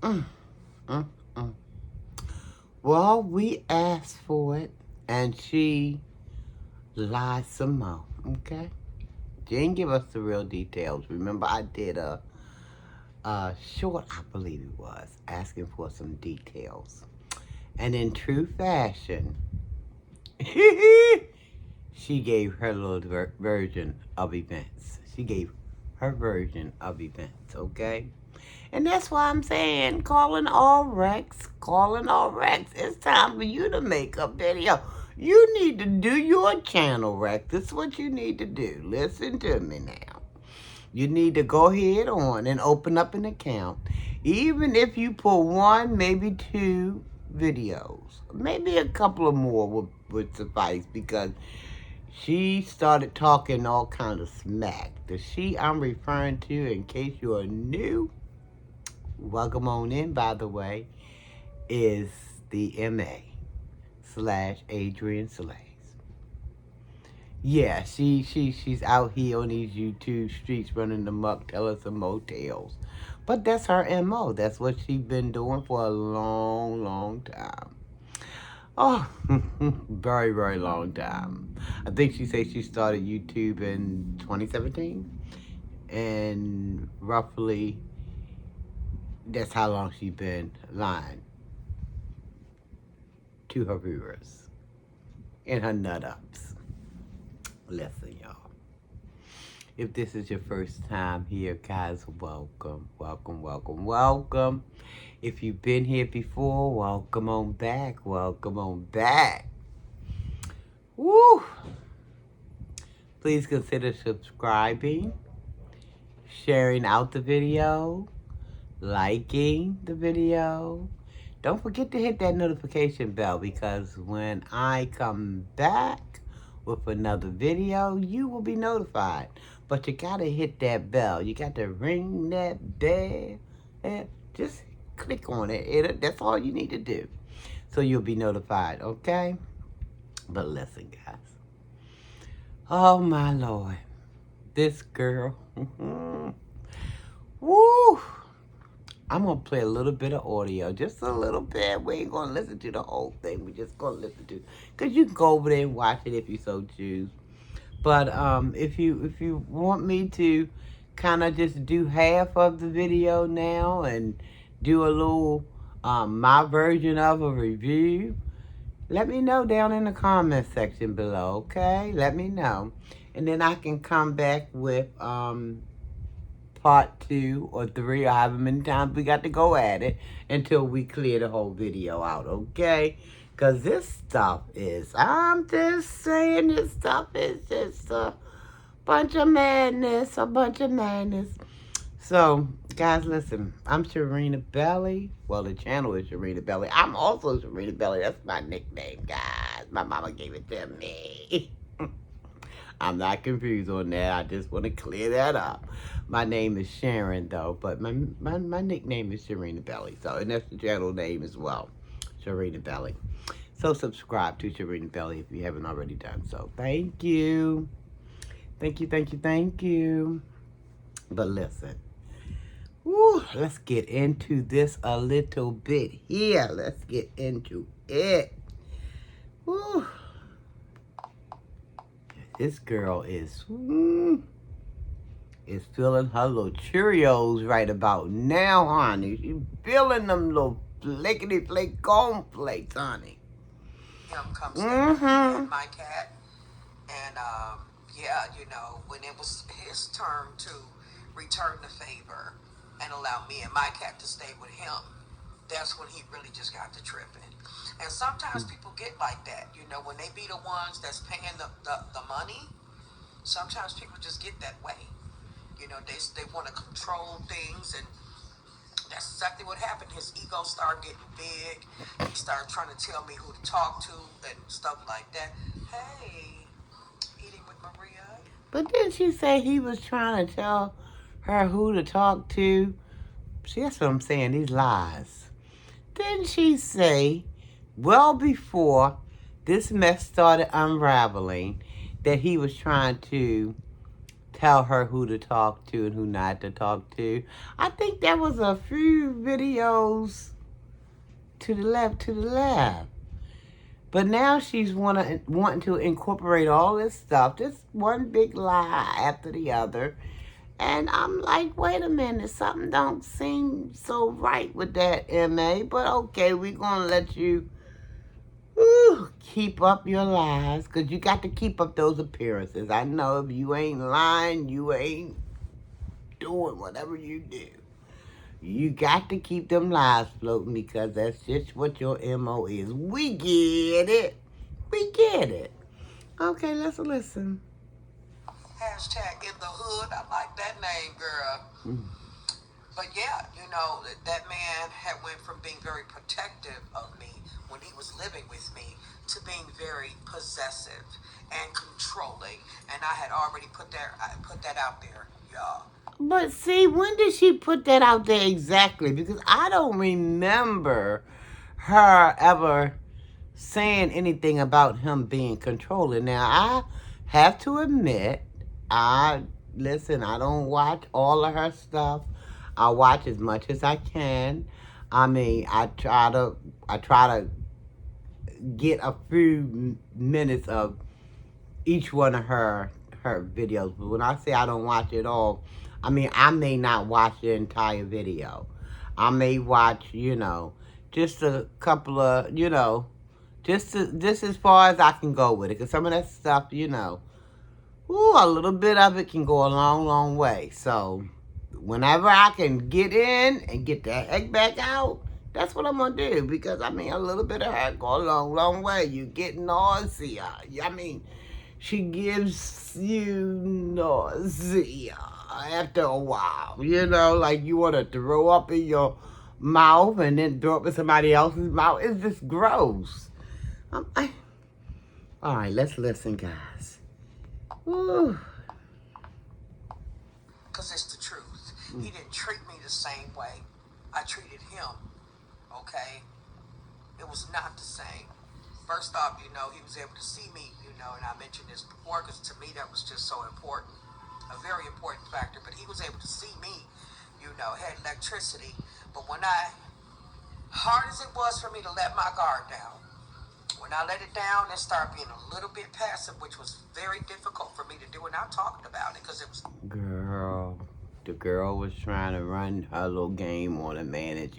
Mm, mm, mm. Well, we asked for it, and she lied some more, okay? She didn't give us the real details. Remember, I did a short, I believe it was, asking for some details. And in true fashion, she gave her little version of events. She gave her version of events, okay? And that's why I'm saying, calling all Rex. It's time for you to make a video. You need to do your channel, Rex. This is what you need to do. Listen to me now. You need to go ahead on and open up an account. Even if you put one, maybe two videos. Maybe a couple of more would suffice, because she started talking all kind of smack. The she I'm referring to, in case you are new, welcome on in, by the way, is the MA/Adrian Slays. Yeah, she's out here on these YouTube streets running amok, telling some motels. But that's her MO. That's what she's been doing for a long, long time. Oh, very, very long time. I think she said she started YouTube in 2017. And roughly, that's how long she's been lying to her viewers and her nut-ups. Listen, y'all. If this is your first time here, guys, welcome, welcome, welcome, welcome. If you've been here before, welcome on back, welcome on back. Woo! Please consider subscribing, sharing out the video, liking the video. Don't forget to hit that notification bell, because when I come back with another video, you will be notified. But you gotta hit that bell. You got to ring that bell. And just click on it. That's all you need to do, so you'll be notified, okay? But listen, guys. Oh, my Lord. This girl. Woo! I'm going to play a little bit of audio, just a little bit. We ain't going to listen to the whole thing. We just going to listen to, because you can go over there and watch it if you so choose. But if you want me to kind of just do half of the video now and do a little my version of a review, let me know down in the comment section below, okay? Let me know. And then I can come back with part 2 or 3, or however many times we got to go at it, until we clear the whole video out, okay? Because this stuff is, I'm just saying, this stuff is just a bunch of madness, a bunch of madness. So, guys, listen, I'm Sharina Belly. Well, the channel is Sharina Belly. I'm also Sharina Belly. That's my nickname, guys. My mama gave it to me. I'm not confused on that. I just want to clear that up. My name is Sharon, though, but my nickname is Sharina Belly. So, and that's the channel name as well, Sharina Belly. So subscribe to Sharina Belly if you haven't already done so. Thank you. Thank you, thank you, thank you. But listen. Woo, let's get into this a little bit here. Let's get into it. Woo. This girl is feeling her little Cheerios right about now, honey. She's feeling them little flickety flake cornflakes, honey. Comes and my cat, and yeah, you know, when it was his turn to return the favor and allow me and my cat to stay with him, that's when he really just got to tripping. And sometimes people get like that, you know, when they be the ones that's paying the money. Sometimes people just get that way, you know. They want to control things, and that's exactly what happened. His ego started getting big. He started trying to tell me who to talk to and stuff like that. Hey, eating with Maria. But didn't she say he was trying to tell her who to talk to? See, that's what I'm saying, these lies. Didn't she say, well before this mess started unraveling, that he was trying to tell her who to talk to and who not to talk to. I think there was a few videos to the left. But now she's wanting to incorporate all this stuff, just one big lie after the other. And I'm like, wait a minute, something don't seem so right with that, MA. But okay, we're going to let you keep up your lies, because you got to keep up those appearances. I know if you ain't lying, you ain't doing whatever you do. You got to keep them lies floating, because that's just what your MO is. We get it. We get it. Okay, let's listen. Hashtag in the hood. I like that name, girl. But yeah, you know, that man had went from being very protective of me when he was living with me to being very possessive and controlling. And I had already put that out there, y'all. But see, when did she put that out there exactly? Because I don't remember her ever saying anything about him being controlling. Now, I have to admit, I don't watch all of her stuff. I watch as much as I can. I mean, I try to get a few minutes of each one of her videos. But when I say I don't watch it all, I mean, I may not watch the entire video. I may watch, just a couple of, just as far as I can go with it. Because some of that stuff, a little bit of it can go a long, long way. So whenever I can get in and get the heck back out, that's what I'm going to do. Because, I mean, a little bit of her go a long, long way. You get nausea. I mean, she gives you nausea after a while. Like you want to throw up in your mouth and then throw up in somebody else's mouth. It's just gross. All right, let's listen, guys. Woo. Because it's the truth. He didn't treat me the same way I treated him, okay? It was not the same. First off, he was able to see me, and I mentioned this before because to me that was just so important, a very important factor. But he was able to see me, had electricity. But hard as it was for me to let my guard down, when I let it down and started being a little bit passive, which was very difficult for me to do, and I talked about it because it was... Girl, the girl was trying to run her little game on a man, and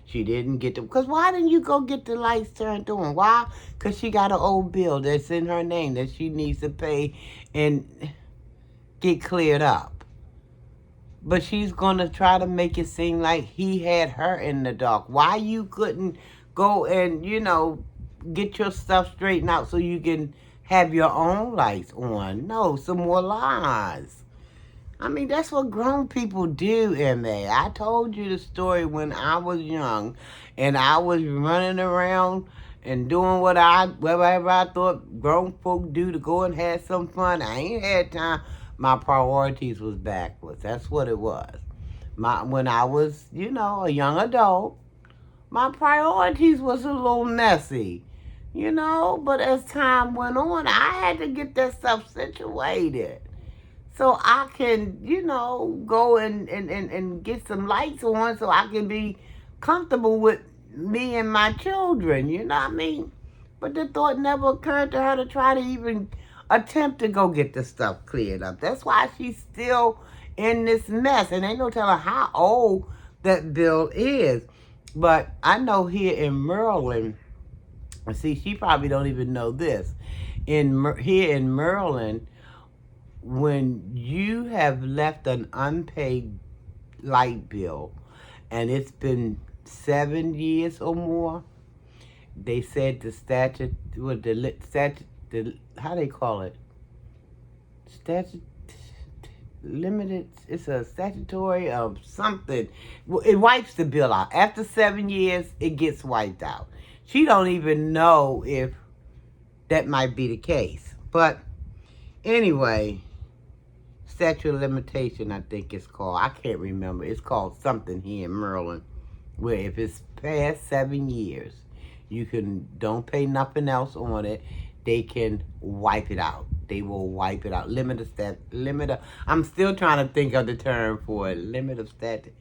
she didn't get to. Because why didn't you go get the lights turned on? Why? Because she got an old bill that's in her name that she needs to pay and get cleared up. But she's going to try to make it seem like he had her in the dark. Why you couldn't go and, get your stuff straightened out so you can have your own lights on? No, some more lies. I mean, that's what grown people do, MA. I told you the story when I was young and I was running around and doing whatever I thought grown folk do to go and have some fun. I ain't had time. My priorities was backwards. That's what it was. When I was, a young adult, my priorities was a little messy. But as time went on, I had to get that stuff situated. So I can, go and get some lights on so I can be comfortable with me and my children, you know what I mean? But the thought never occurred to her to try to even attempt to go get the stuff cleared up. That's why she's still in this mess. And ain't no telling how old that bill is. But I know here in Maryland, see, she probably don't even know this. Here in Maryland, when you have left an unpaid light bill and it's been 7 years or more, they said the statute, how they call it? Statute limited, it's a statutory of something. It wipes the bill out. After 7 years, it gets wiped out. She don't even know if that might be the case. But anyway, statute of limitation, I think it's called. I can't remember. It's called something here in Maryland, where if it's past 7 years, you don't pay nothing else on it. they can wipe it out. They will wipe it out. I'm still trying to think of the term for it. Limit of static.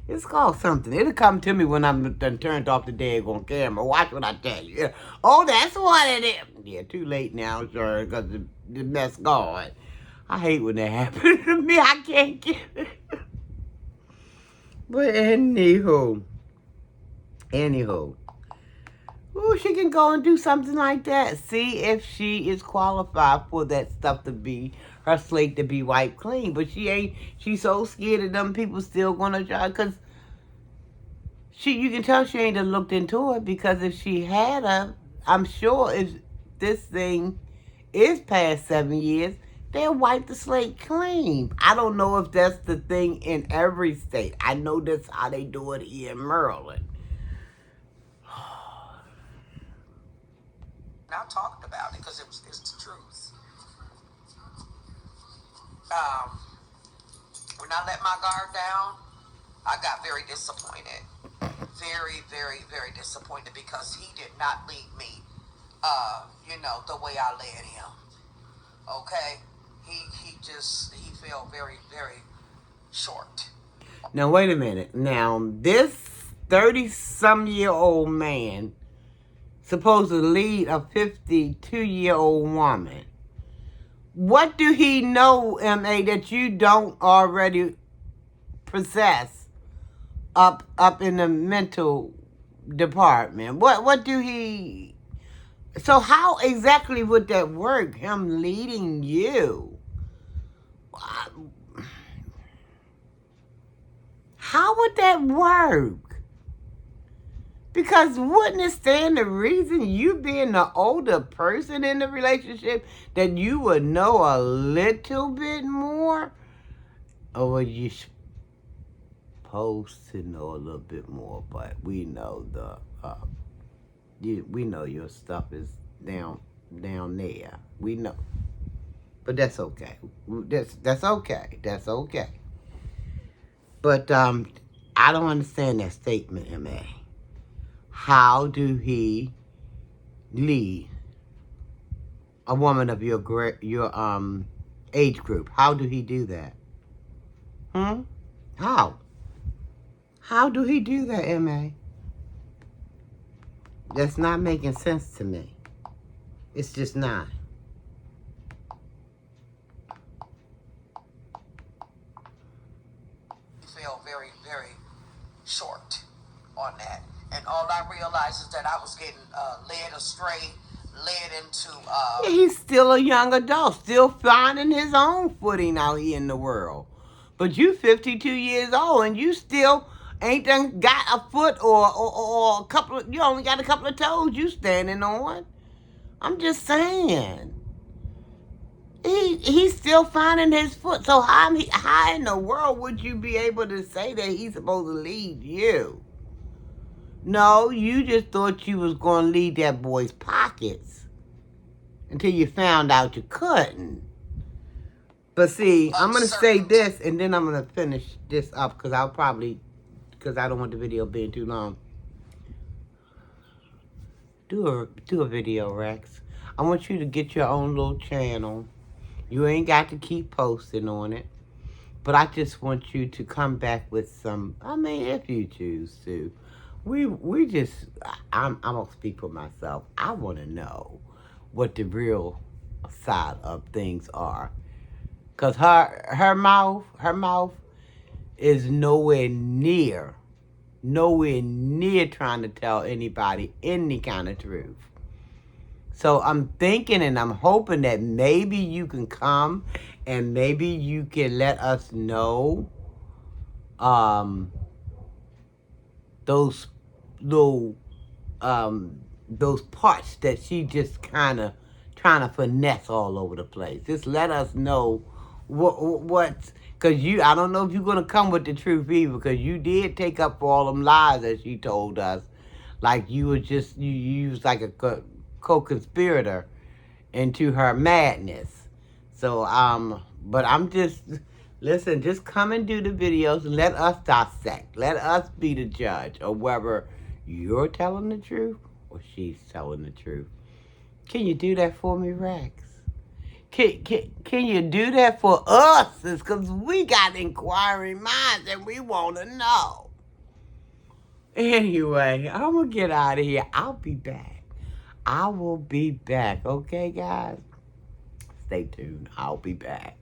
It's called something. It'll come to me when I'm done turned off the daggone camera. Watch what I tell you. Oh, that's what it is. Yeah, too late now, sir, because the mess gone. I hate when that happens to me. I can't get it. But anywho. Ooh, she can go and do something like that. See if she is qualified for that stuff to be, her slate to be wiped clean. But she ain't, she's so scared of them people still gonna try, because you can tell she ain't looked into it, because if she had I'm sure if this thing is past 7 years, they'll wipe the slate clean. I don't know if that's the thing in every state. I know that's how they do it here in Maryland. Not talking about it because it's the truth. When I let my guard down, I got very disappointed. Very, very, very disappointed because he did not lead me, the way I led him. Okay? He fell very, very short. Now, wait a minute. Now, this 30-some-year-old man supposed to lead a 52-year-old woman. What do he know, M.A., that you don't already possess up in the mental department? What do he... So how exactly would that work, him leading you? How would that work? Because wouldn't it stand the reason, you being the older person in the relationship, that you would know a little bit more? Or were you supposed to know a little bit more? But we know we know your stuff is down there. We know. But that's okay. That's okay. That's okay. But I don't understand that statement, M.A. How do he lead a woman of your age group? How do he do that? How? How do he do that, M.A.? That's not making sense to me. It's just not. He fell very, very short on that. And all I realized is that I was getting led astray, led into... Yeah, he's still a young adult, still finding his own footing out here in the world. But you 52 years old and you still ain't done got a foot or a couple of, you only got a couple of toes you standing on. I'm just saying. He's still finding his foot. So how in the world would you be able to say that he's supposed to lead you? No, you just thought you was going to lead that boy's pockets until you found out you couldn't. But see, I'm going to say this, and then I'm going to finish this up, because I don't want the video being too long. Do a video, Rex. I want you to get your own little channel. You ain't got to keep posting on it. But I just want you to come back with some, if you choose to. I'm going to speak for myself. I want to know what the real side of things are. Because her mouth is nowhere near trying to tell anybody any kind of truth. So I'm thinking and I'm hoping that maybe you can come and maybe you can let us know those little those parts that she just kind of trying to finesse all over the place. Just let us know what's, because I don't know if you're going to come with the truth either, because you did take up for all them lies that she told us. Like you was like a co-conspirator into her madness. So, but I'm just, listen, just come and do the videos and let us dissect. Let us be the judge of whether you're telling the truth or she's telling the truth. Can you do that for me, Rex? Can you do that for us? Because we got inquiring minds and we want to know. Anyway, I'm going to get out of here. I'll be back. I will be back. Okay, guys? Stay tuned. I'll be back.